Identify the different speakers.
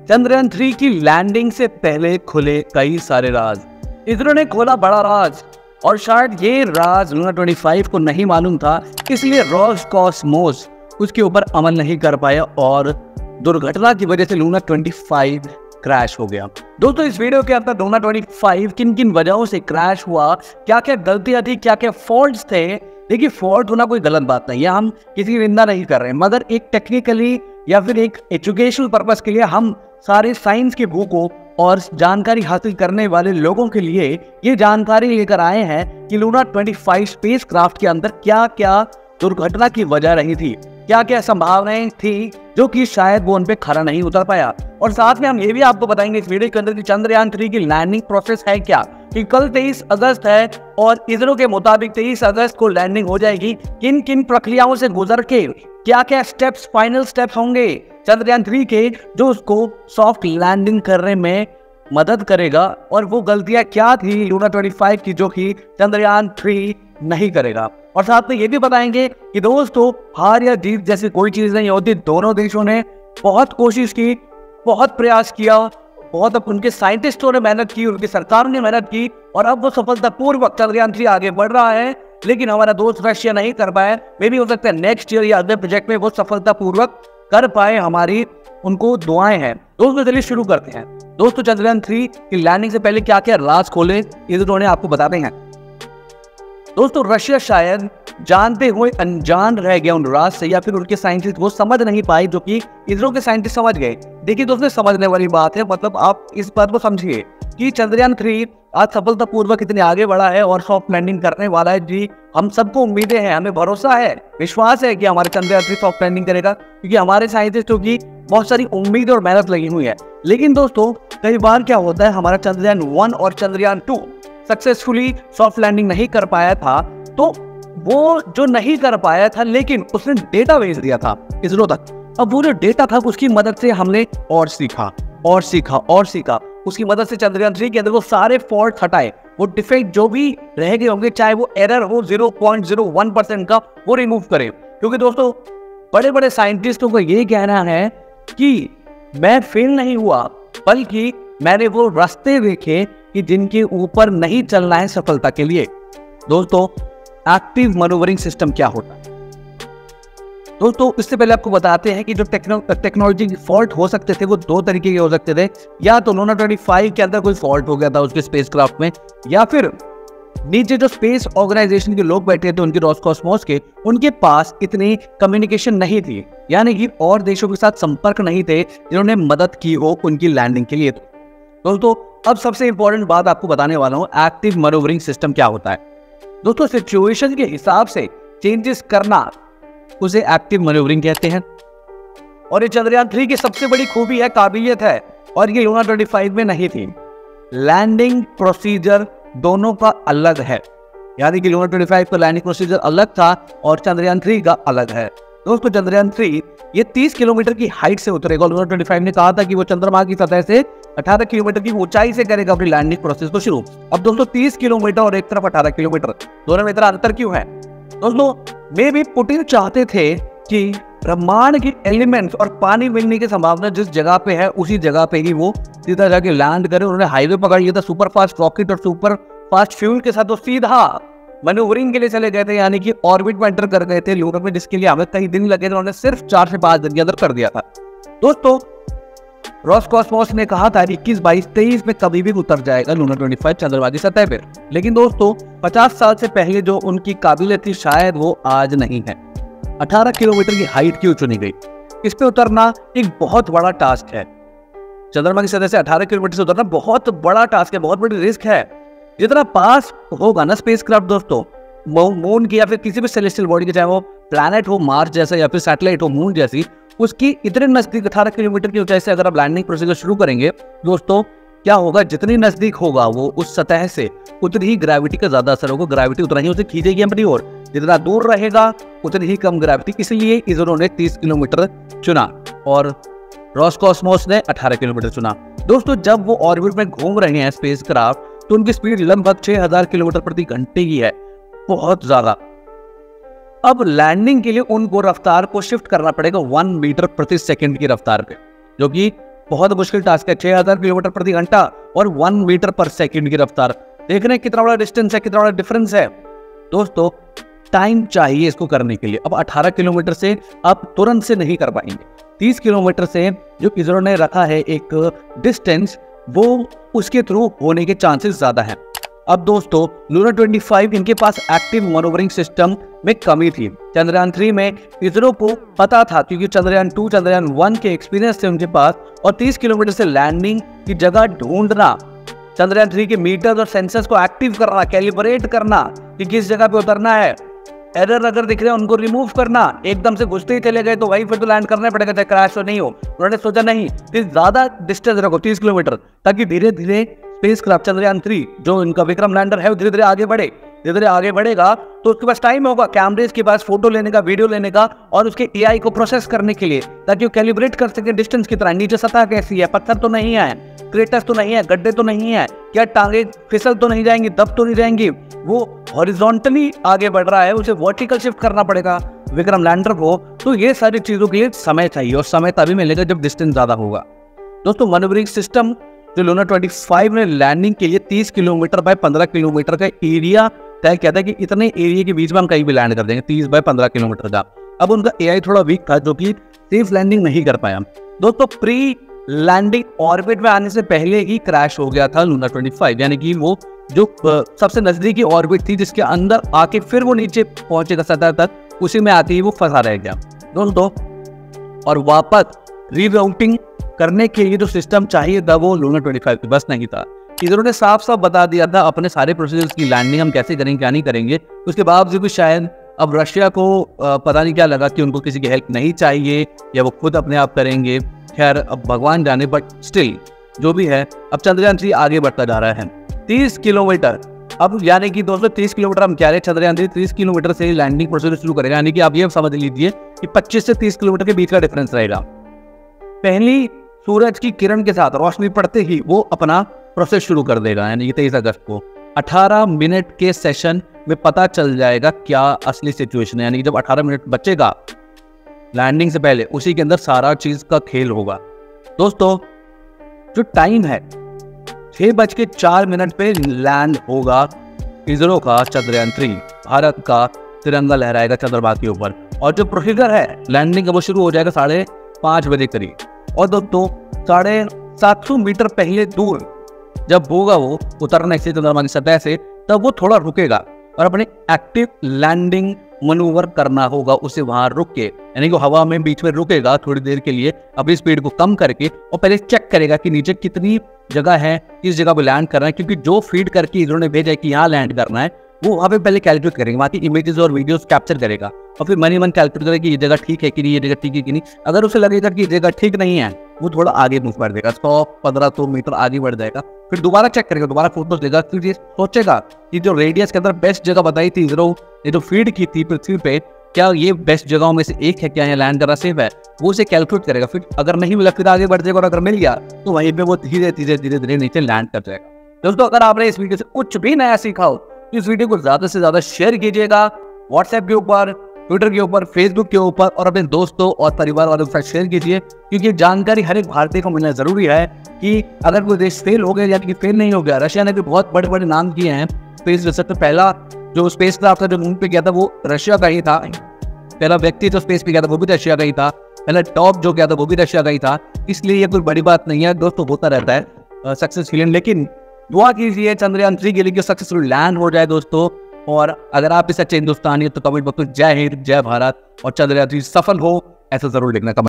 Speaker 1: चंद्रयान 3 की लैंडिंग से पहले खुले कई सारे राज। इसरो ने खोला बड़ा राज, और शायद ये राज लूना 25 को नहीं मालूम था, इसलिए रोसकॉसमोस उसके ऊपर अमल नहीं कर पाया और दुर्घटना की वजह से लूना 25 क्रैश हो गया। दोस्तों, इस वीडियो के अंदर लूना 25 किन किन वजहों से क्रैश हुआ, क्या क्या गलतियां थी, क्या क्या फॉल्ट्स थे। देखिए, फॉल्ट होना कोई गलत बात नहीं है, हम किसी की निंदा नहीं कर रहे हैं, मगर एक टेक्निकली या फिर एक एजुकेशनल पर्पस के लिए हम सारे साइंस के भूखों और जानकारी हासिल करने वाले लोगों के लिए ये जानकारी लेकर आए हैं कि लूना 25 स्पेसक्राफ्ट के अंदर क्या क्या दुर्घटना की वजह रही थी, क्या क्या संभावनाएं थी जो कि शायद वो उन पे खरा नहीं उतर पाया। और साथ में हम ये भी आपको बताएंगे इस वीडियो के अंदर कि चंद्रयान 3 की लैंडिंग प्रोसेस है क्या, कि कल 23 अगस्त है और इसरो के मुताबिक 23 अगस्त को लैंडिंग हो जाएगी। किन किन प्रक्रियाओं से गुजर के क्या क्या स्टेप्स, फाइनल स्टेप्स होंगे चंद्रयान 3 के जो उसको सॉफ्ट लैंडिंग करने में मदद करेगा, और वो गलतियां क्या थी लूना 25 की जो कि चंद्रयान 3 नहीं करेगा। और साथ में ये भी बताएंगे कि दोस्तों, हार या जीत जैसी कोई चीज नहीं होती। दोनों देशों ने बहुत कोशिश की, बहुत प्रयास किया, बहुत अब उनके साइंटिस्टों ने मेहनत की, उनकी सरकारों ने मेहनत की, और अब वो सफलतापूर्वक चंद्रयान 3 आगे बढ़ रहा है। लेकिन हमारा दोस्त रशिया नहीं कर पाया। मे भी हो सकता है नेक्स्ट ईयर या अगले प्रोजेक्ट में वो सफलतापूर्वक कर पाए, हमारी उनको दुआएं हैं। दोस्तों, चलिए शुरू करते हैं। दोस्तों, चंद्रयान 3 की लैंडिंग से पहले क्या क्या राज खोले इसरो ने आपको बताते हैं। दोस्तों, रशिया शायद जानते हुए अनजान रह गया उन राज से, या फिर उनके साइंटिस्ट वो समझ नहीं पाए जो कि इसरो के साइंटिस्ट समझ गए। देखिए दोस्तों, समझने वाली बात है, मतलब आप इस बात को समझिए कि चंद्रयान 3 आज सफलतापूर्वक इतने आगे बढ़ा है और सॉफ्ट लैंडिंग करने वाला है। जी, हम सबको उम्मीदें हैं, हमें भरोसा है, विश्वास है कि हमारे चंद्रयान 3 सॉफ्ट लैंडिंग करेगा, क्योंकि हमारे साइंटिस्टों की बहुत सारी उम्मीद और मेहनत लगी हुई है। लेकिन दोस्तों, कई बार क्या होता है, हमारा चंद्रयान 1 और चंद्रयान 2 सक्सेसफुली सॉफ्ट लैंडिंग नहीं कर पाया था, तो वो जो नहीं कर पाया था, लेकिन उसने डेटा भेज दिया था इसरो तक। अब वो जो डेटा था उसकी मदद से हमने और सीखा और सीखा और सीखा। उसकी मदद से चंद्रयान 3 के अंदर वो सारे फॉल्ट हटाए, वो डिफेक्ट जो भी रह गए होंगे, चाहे वो एरर हो 0.01% का, वो रिमूव करें। क्योंकि दोस्तों, बड़े बड़े साइंटिस्टों का ये कहना है कि मैं फेल नहीं हुआ, बल्कि मैंने वो रास्ते देखे कि जिनके ऊपर नहीं चलना है सफलता के लिए। दोस्तों, एक्टिव मैन्यूवरिंग सिस्टम क्या होता है? दोस्तों, इससे पहले आपको बताते हैं कि जो टेक्नोलॉजी फॉल्ट हो सकते थे वो दो तरीके के हो सकते थे। या तो लूना 25 के अंदर कोई फॉल्ट हो गया था उसके स्पेसक्राफ्ट में, या फिर नीचे जो स्पेस ऑर्गेनाइजेशन के लोग बैठे थे उनके रोसकॉसमोस के, उनके पास इतनी कम्युनिकेशन नहीं थी, यानी कि और देशों के साथ संपर्क नहीं थे जिन्होंने मदद की हो उनकी लैंडिंग के लिए। दोस्तों, अब सबसे इंपॉर्टेंट बात आपको बताने वाला हूं, एक्टिव मैन्यूवरिंग सिस्टम क्या होता है। दोस्तों, सिचुएशन के हिसाब से चेंजेस करना, उसे एक्टिव मैन्यूवरिंग कहते हैं। और ये चंद्रयान 3 की सबसे बड़ी खूबी है, काबिलियत है, और ये लूना 25 में नहीं थी। लैंडिंग प्रोसीजर दोनों का अलग है, यानी कि लूना 25 का लैंडिंग प्रोसीजर अलग था और चंद्रयान 3 का अलग है। दोस्तों, चंद्रयान 3 ये 30 किलोमीटर की हाइट से उतरेगा। लूना 25 ने कहा था कि वो चंद्रमा की सतह से 18 किलोमीटर की ऊंचाई से करेगा अपनी लैंडिंग प्रोसेस को शुरू। अब दोस्तों, 30 किलोमीटर और एक तरफ 18 किलोमीटर, दोनों में इतना अंतर क्यों है? दोस्तों, मे भी पुतिन चाहते थे कि ब्रह्मांड के एलिमेंट्स और पानी मिलने की संभावना जिस जगह पे है उसी जगह पे ही वो सीधा जाके लैंड करे। उन्होंने हाईवे पकड़ लिया था, सुपर फास्ट रॉकेट और सुपर फास्ट फ्यूल के साथ, तो सीधा मैन्यूवरिंग के लिए चले गए थे, यानी कि ऑर्बिट में एंटर कर गए थे लूना में, जिसके लिए हमें कई दिन लगे थे। उन्होंने सिर्फ 4 से 5 दिन के अंदर कर दिया था। दोस्तों, रोसकॉसमोस ने कहा था 21, 22, 23 में कभी भी उतर जाएगा लूना 25 चंद्रमा की सतह पर। लेकिन दोस्तों, 50 साल से पहले जो उनकी काबिलियत थी, शायद वो आज नहीं है। 18 किलोमीटर की हाइट क्यों चुनी गई? इस पे उतरना एक बहुत बड़ा टास्क है। चंद्रमा की सतह से 18 किलोमीटर से उतरना बहुत बड़ा टास्क है, बहुत बड़ी रिस्क है। जितना पास होगा ना स्पेसक्राफ्ट दोस्तों, मून की या फिर किसी भी सेलेस्टियल बॉडी के, चाहे वो प्लैनेट हो मार्स जैसा या फिर सैटेलाइट हो मून जैसी, उसकी इतने नजदीक 18 किलोमीटर की ऊंचाई से अगर आप लैंडिंग प्रोसीजर शुरू करेंगे, दोस्तों क्या होगा, जितनी नजदीक होगा वो उस सतह से, उतनी ही ग्रेविटी का ज्यादा असर होगा। ग्रेविटी उतना ही उसे खींचेगी अपनी ओर, जितना दूर रहेगा उतनी ही कम ग्रेविटी। इसलिए इसरो ने 30 किलोमीटर चुना और रोसकॉसमोस ने 18 किलोमीटर चुना। दोस्तों, जब वो ऑर्बिट में घूम रहे हैं स्पेसक्राफ्ट, तो उनकी स्पीड लगभग 6000 किलोमीटर प्रति घंटे की है, बहुत ज्यादा। अब लैंडिंग के लिए उनको रफ्तार को शिफ्ट करना पड़ेगा 1 मीटर प्रति सेकंड की रफ्तार पे, जो कि बहुत मुश्किल टास्क है। 6000 किलोमीटर प्रति घंटा और 1 मीटर पर सेकंड की रफ्तार। देख रहे हैं कितना बड़ा डिस्टेंस है, कितना बड़ा डिफरेंस है। दोस्तों टाइम चाहिए इसको करने के लिए। अब 18 किलोमीटर से आप तुरंत से नहीं कर पाएंगे। 30 किलोमीटर से जो इसरो ने रखा है एक डिस्टेंस, वो उसके थ्रू होने के चांसेस ज्यादा हैं। अब दोस्तों लूना 25 इनके पास एक्टिव मनोवरिंग सिस्टम में कमी थी। चंद्रयान 3 में इसरो को पता था, क्योंकि चंद्रयान 2 चंद्रयान 1 के एक्सपीरियंस थे उनके पास, और 30 किलोमीटर से लैंडिंग की जगह ढूंढना, चंद्रयान 3 के मीटर्स और सेंसर्स को एक्टिव करना, कैलिब्रेट करना कि किस जगह पे उतरना है, एरर अगर दिख रहे हैं उनको रिमूव करना। एकदम से घुसते ही चले गए तो वही फिर तो लैंड करना पड़ेगा, चाहे क्रैश हो नहीं हो। उन्होंने सोचा नहीं, ज्यादा डिस्टेंस रखो 30 किलोमीटर, ताकि धीरे धीरे स्पेसक्राफ्ट चंद्रयान 3 जो इनका विक्रम लैंडर है वो धीरे धीरे आगे बढ़े। धीरे धीरे आगे बढ़ेगा तो उसके पास टाइम होगा, कैमरेज के पास फोटो लेने का, वीडियो लेने का, और उसके एआई को प्रोसेस करने के लिए, ताकि वो कैलिब्रेट कर सके डिस्टेंस कितना है, नीचे सतह कैसी है, पत्थर तो नहीं है, क्रेटर्स तो नहीं है, गड्ढे तो नहीं है, क्या टांगे फिसल तो नहीं जाएंगी, दब तो नहीं जाएंगी। वो हॉरिजॉन्टली आगे बढ़ रहा है, उसे वर्टिकल शिफ्ट करना पड़ेगा विक्रम लैंडर को। तो ये सारी चीजों के लिए समय चाहिए, और समय तभी मिलेगा जब डिस्टेंस ज्यादा होगा। दोस्तों मैन्युवरिंग सिस्टम जो लूना 25 ने लैंडिंग के लिए 30 किलोमीटर बाय 15 किलोमीटर का एरिया तय किया था कि इतने एरिया के बीच में हम कहीं भी लैंड कर देंगे, 30 बाय 15 किलोमीटर का। अब उनका एआई थोड़ा वीक था, जो कि सेफ लैंडिंग नहीं कर पाया। दोस्तों प्री लैंडिंग ऑर्बिट में आने से पहले ही क्रैश हो गया था लूना 25, यानी कि वो जो सबसे नजदीकी ऑर्बिट थी जिसके अंदर आके फिर वो नीचे पहुंचेगा सतह तक, उसी में आते ही वो फंसा रह गया दोस्तों। और वापस रीराउटिंग करने के लिए जो सिस्टम चाहिए था वो लूना 25 के बस नहीं था। इसरो ने साफ साफ बता दिया था अपने सारे प्रोसीजर्स की लैंडिंग हम कैसे करेंगे क्या नहीं करेंगे। उसके बावजूद भी शायद अब रशिया को पता नहीं क्या लगा कि उनको किसी की हेल्प नहीं चाहिए या वो खुद अपने आप करेंगे। खैर अब भगवान जाने, बट स्टिल जो भी है अब चंद्रयान 3 आगे बढ़ता जा रहा है 30 किलोमीटर। अब यानी कि दोस्तों 30 किलोमीटर हम कह रहे हैं, चंद्रयान 3 30 किलोमीटर से लैंडिंग प्रोसीजर शुरू करेगा, यानी कि आप ये समझ लीजिए कि 25 से 30 किलोमीटर के बीच का डिफरेंस रहेगा। पहली सूरज की किरण के साथ रोशनी पड़ते ही वो अपना प्रोसेस शुरू कर देगा, यानी कि 23 अगस्त को 18 मिनट के सेशन में पता चल जाएगा क्या असली सिचुएशन है। यानी कि जब 18 मिनट बचेगा लैंडिंग से पहले, उसी के अंदर सारा चीज का खेल होगा। दोस्तों जो टाइम है 6:04 पे लैंड होगा इसरो का चंद्रयान 3, भारत का तिरंगा लहराएगा चंद्रमा के ऊपर, और जो प्रोसीजर है लैंडिंग का वो शुरू हो जाएगा 5:30 बजे करीब। और दोस्तों 750 मीटर पहले दूर जब होगा वो उतरने से चंद्रमा की सतह से, तब वो थोड़ा रुकेगा और अपने एक्टिव लैंडिंग मनूवर करना होगा उसे वहां रुक के, यानी कि हवा में बीच में रुकेगा थोड़ी देर के लिए अपनी स्पीड को कम करके, और पहले चेक करेगा कि नीचे कितनी जगह है, किस जगह पे लैंड करना है, क्योंकि जो फीड करके इन्होंने भेजा है कि यहाँ लैंड करना है वो वहाँ पे पहले कैलकुलेट करेंगे, वहाँ की इमेजेस और वीडियोस कैप्चर करेगा, और फिर मन ही मन कैलकुलेट करेगा कि ये जगह ठीक है कि नहीं, ये जगह ठीक है कि नहीं। अगर उसे लगेगा कि ये जगह ठीक नहीं है, वो थोड़ा आगे मूव कर देगा, 100-1500 मीटर आगे बढ़ जाएगा, फिर दोबारा चेक करेगा, दोबारा फोटोज देगा, फिर ये सोचेगा कि जो रेडियस के अंदर बेस्ट जगह बताई थी इसरो ने, जो फीड की थी पृथ्वी पे, क्या ये बेस्ट जगहों में से एक है, क्या यहाँ लैंड करना सेफ है, वो उसे कैलकुलेट करेगा। फिर अगर नहीं मिला फिर आगे बढ़ जाएगा, और अगर मिल गया तो वहीं पे वो धीरे धीरे नीचे लैंड कर जाएगा। दोस्तों अगर आपने इस वीडियो से कुछ भी नया सीखा हो, इस वीडियो को ज्यादा से ज्यादा शेयर कीजिएगा, व्हाट्सएप के ऊपर, ट्विटर के ऊपर, फेसबुक के ऊपर, और अपने दोस्तों और परिवार वालों के साथ शेयर कीजिए, क्योंकि जानकारी हर एक भारतीय को मिलना जरूरी है कि अगर कोई देश फेल हो गया, यानी कि फेल नहीं हो गया। रशिया ने भी बहुत बड़े बड़े नाम किए हैं स्पेस रिसर्च में। पहला जो स्पेस क्राफ्ट था जो मून पे गया था वो रशिया का ही था, पहला व्यक्ति जो स्पेस पे गया था वो भी रशिया का ही था, पहला टॉप जो गया था वो भी रशिया का ही था। इसलिए ये कोई बड़ी बात नहीं है दोस्तों, होता रहता है सक्सेसफुल। लेकिन दुआ कीजिए चंद्रयान 3 के लिए सक्सेसफुल लैंड हो जाए दोस्तों। और अगर आप इस अच्छे हिंदुस्तानी तो कमेंट बॉक्स में जय हिंद, जय भारत, और चंद्रयान 3 सफल हो ऐसा जरूर लिखना।